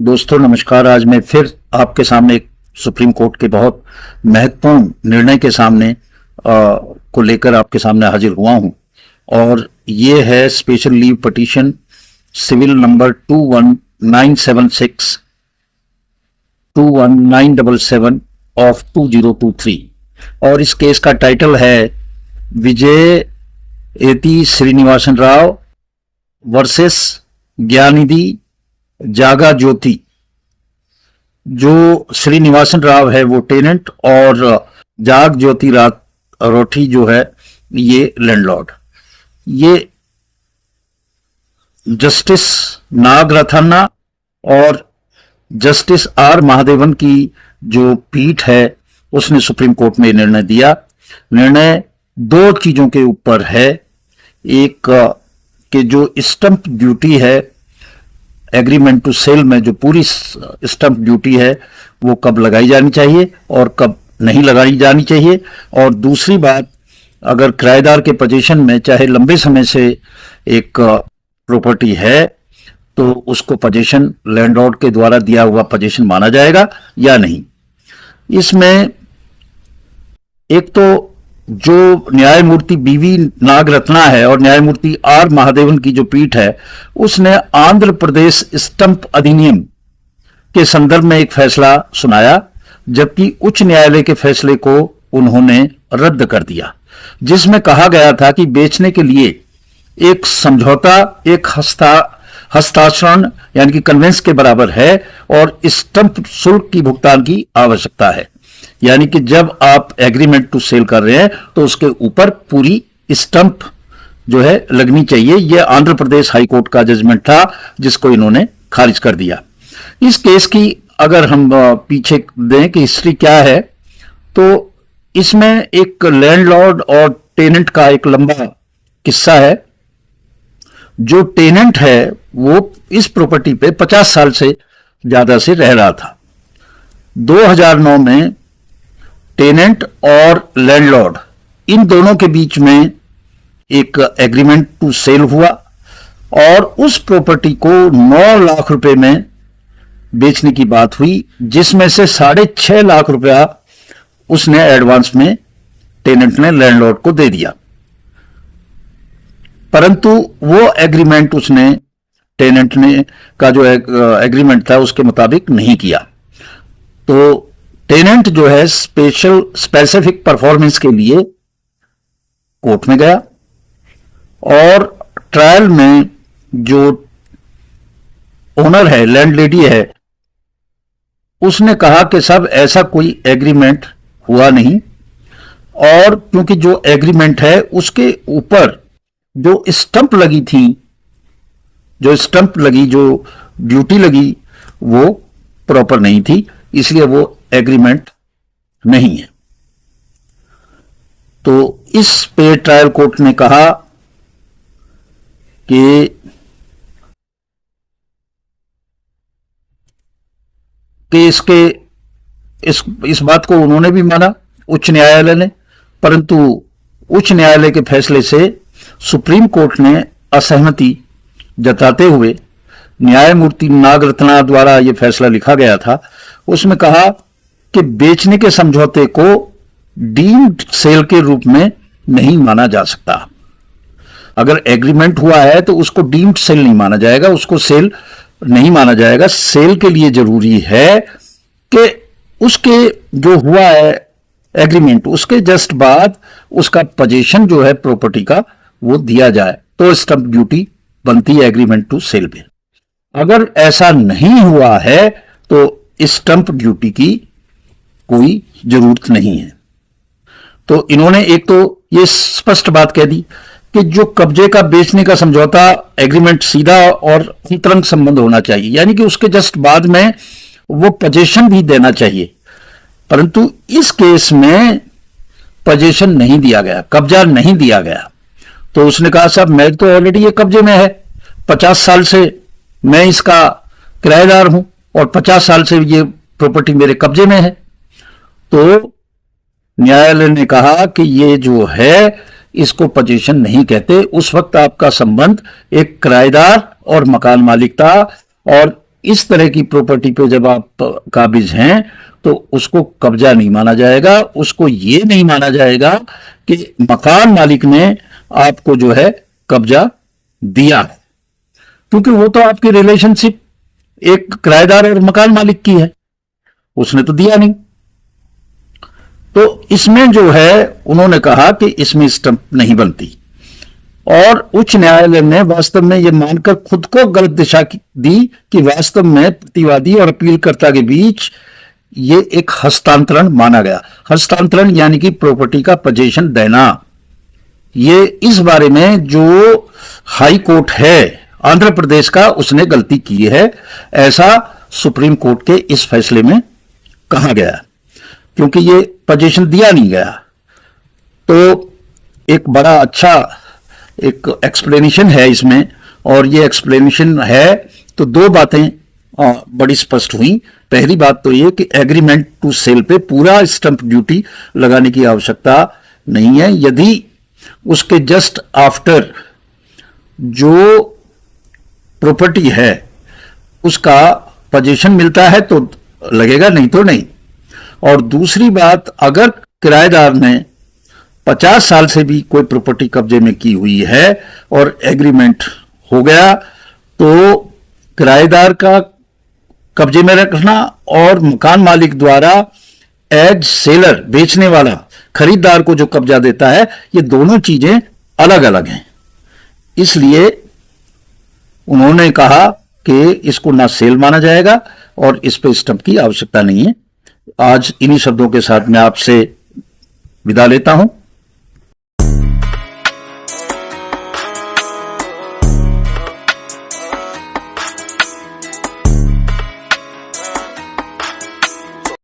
दोस्तों नमस्कार। आज मैं फिर आपके सामने एक सुप्रीम कोर्ट के बहुत महत्वपूर्ण निर्णय के सामने को लेकर आपके सामने हाजिर हुआ हूं और ये है special leave petition civil number 21977 of 2023 और इस केस का टाइटल है विजय एति श्रीनिवासन राव वर्सेस ज्ञानिधि जागा ज्योति। जो श्रीनिवासन राव है वो टेनेंट और जाग ज्योति रोठी जो है ये लैंडलॉर्ड। ये जस्टिस नागरथन्ना और जस्टिस आर महादेवन की जो पीठ है उसने सुप्रीम कोर्ट में निर्णय दिया। निर्णय दो चीजों के ऊपर है। एक कि जो स्टंप ड्यूटी है एग्रीमेंट टू सेल में, जो पूरी स्टंप ड्यूटी है वो कब लगाई जानी चाहिए और कब नहीं लगाई जानी चाहिए। और दूसरी बात, अगर किराएदार के पोजीशन में चाहे लंबे समय से एक प्रॉपर्टी है तो उसको पोजीशन लैंडलॉर्ड के द्वारा दिया हुआ पोजीशन माना जाएगा या नहीं। इसमें एक तो जो न्यायमूर्ति बीवी नागरत्ना है और न्यायमूर्ति आर महादेवन की जो पीठ है उसने आंध्र प्रदेश स्टंप अधिनियम के संदर्भ में एक फैसला सुनाया, जबकि उच्च न्यायालय के फैसले को उन्होंने रद्द कर दिया, जिसमें कहा गया था कि बेचने के लिए एक समझौता एक हस्ताक्षरण यानी कि कन्वेंस के बराबर है और स्टंप शुल्क की भुगतान की आवश्यकता है। यानी कि जब आप एग्रीमेंट टू सेल कर रहे हैं तो उसके ऊपर पूरी स्टंप जो है लगनी चाहिए। यह आंध्र प्रदेश हाई कोर्ट का जजमेंट था जिसको इन्होंने खारिज कर दिया। इस केस की अगर हम पीछे दें कि हिस्ट्री क्या है तो इसमें एक लैंडलॉर्ड और टेनेंट का एक लंबा किस्सा है। जो टेनेंट है वो इस प्रॉपर्टी पे 50 साल से ज्यादा से रह रहा था। 2009 में टेनेंट और लैंडलॉर्ड इन दोनों के बीच में एक एग्रीमेंट टू सेल हुआ और उस प्रॉपर्टी को 9 लाख रुपए में बेचने की बात हुई, जिसमें से 6.5 लाख रुपया उसने एडवांस में टेनेंट ने लैंडलॉर्ड को दे दिया। परंतु वो एग्रीमेंट उसने टेनेंट ने का जो एग्रीमेंट था उसके मुताबिक नहीं किया। तो टेनेंट जो है स्पेसिफिक परफॉर्मेंस के लिए कोर्ट में गया और ट्रायल में जो ओनर है लैंडलेडी है उसने कहा कि सब ऐसा कोई एग्रीमेंट हुआ नहीं, और क्योंकि जो एग्रीमेंट है उसके ऊपर जो स्टंप लगी थी, जो ड्यूटी लगी वो प्रॉपर नहीं थी, इसलिए वो एग्रीमेंट नहीं है। तो इस पे ट्रायल कोर्ट ने कहा कि इस बात को उन्होंने भी माना उच्च न्यायालय ने, परंतु उच्च न्यायालय के फैसले से सुप्रीम कोर्ट ने असहमति जताते हुए न्यायमूर्ति नागरत्ना द्वारा यह फैसला लिखा गया था, उसमें कहा कि बेचने के समझौते को डीम्ड सेल के रूप में नहीं माना जा सकता। अगर एग्रीमेंट हुआ है तो उसको डीम्ड सेल नहीं माना जाएगा, उसको सेल नहीं माना जाएगा। सेल के लिए जरूरी है कि उसके जो हुआ है एग्रीमेंट उसके जस्ट बाद उसका पोजीशन जो है प्रॉपर्टी का वो दिया जाए तो स्टंप ड्यूटी बनती है एग्रीमेंट टू सेल पे। अगर ऐसा नहीं हुआ है तो स्टंप ड्यूटी की कोई जरूरत नहीं है। तो इन्होंने एक तो ये स्पष्ट बात कह दी कि जो कब्जे का बेचने का समझौता एग्रीमेंट सीधा और अंतरंग संबंध होना चाहिए, यानी कि उसके जस्ट बाद में वो पोजीशन भी देना चाहिए, परंतु इस केस में पोजीशन नहीं दिया गया, कब्जा नहीं दिया गया। तो उसने कहा साहब मैं तो ऑलरेडी ये कब्जे में है, 50 साल से मैं इसका किराएदार हूं और 50 साल से ये प्रॉपर्टी मेरे कब्जे में है। तो न्यायालय ने कहा कि ये जो है इसको पोजीशन नहीं कहते। उस वक्त आपका संबंध एक किराएदार और मकान मालिक था और इस तरह की प्रॉपर्टी पे जब आप काबिज हैं तो उसको कब्जा नहीं माना जाएगा। उसको ये नहीं माना जाएगा कि मकान मालिक ने आपको जो है कब्जा दिया है, क्योंकि वो तो आपकी रिलेशनशिप एक किराएदार और मकान मालिक की है, उसने तो दिया नहीं। तो इसमें जो है उन्होंने कहा कि इसमें स्टंप नहीं बनती, और उच्च न्यायालय ने वास्तव में यह मानकर खुद को गलत दिशा दी कि वास्तव में प्रतिवादी और अपीलकर्ता के बीच ये एक हस्तांतरण माना गया। हस्तांतरण यानी कि प्रॉपर्टी का पोजीशन देना। ये इस बारे में जो हाई कोर्ट है आंध्र प्रदेश का, उसने गलती की है, ऐसा सुप्रीम कोर्ट के इस फैसले में कहा गया, क्योंकि ये पोजीशन दिया नहीं गया। तो एक बड़ा अच्छा एक एक्सप्लेनेशन है इसमें, और ये एक्सप्लेनेशन है तो दो बातें बड़ी स्पष्ट हुई। पहली बात तो ये कि एग्रीमेंट टू सेल पे पूरा स्टंप ड्यूटी लगाने की आवश्यकता नहीं है। यदि उसके जस्ट आफ्टर जो प्रॉपर्टी है उसका पोजीशन मिलता है तो लगेगा, नहीं तो नहीं। और दूसरी बात, अगर किराएदार ने 50 साल से भी कोई प्रॉपर्टी कब्जे में की हुई है और एग्रीमेंट हो गया, तो किराएदार का कब्जे में रखना और मकान मालिक द्वारा एज सेलर, बेचने वाला, खरीदार को जो कब्जा देता है, ये दोनों चीजें अलग अलग हैं। इसलिए उन्होंने कहा कि इसको ना सेल माना जाएगा और इस पे स्टंप की आवश्यकता नहीं है। आज इन्हीं शब्दों के साथ मैं आपसे विदा लेता हूं।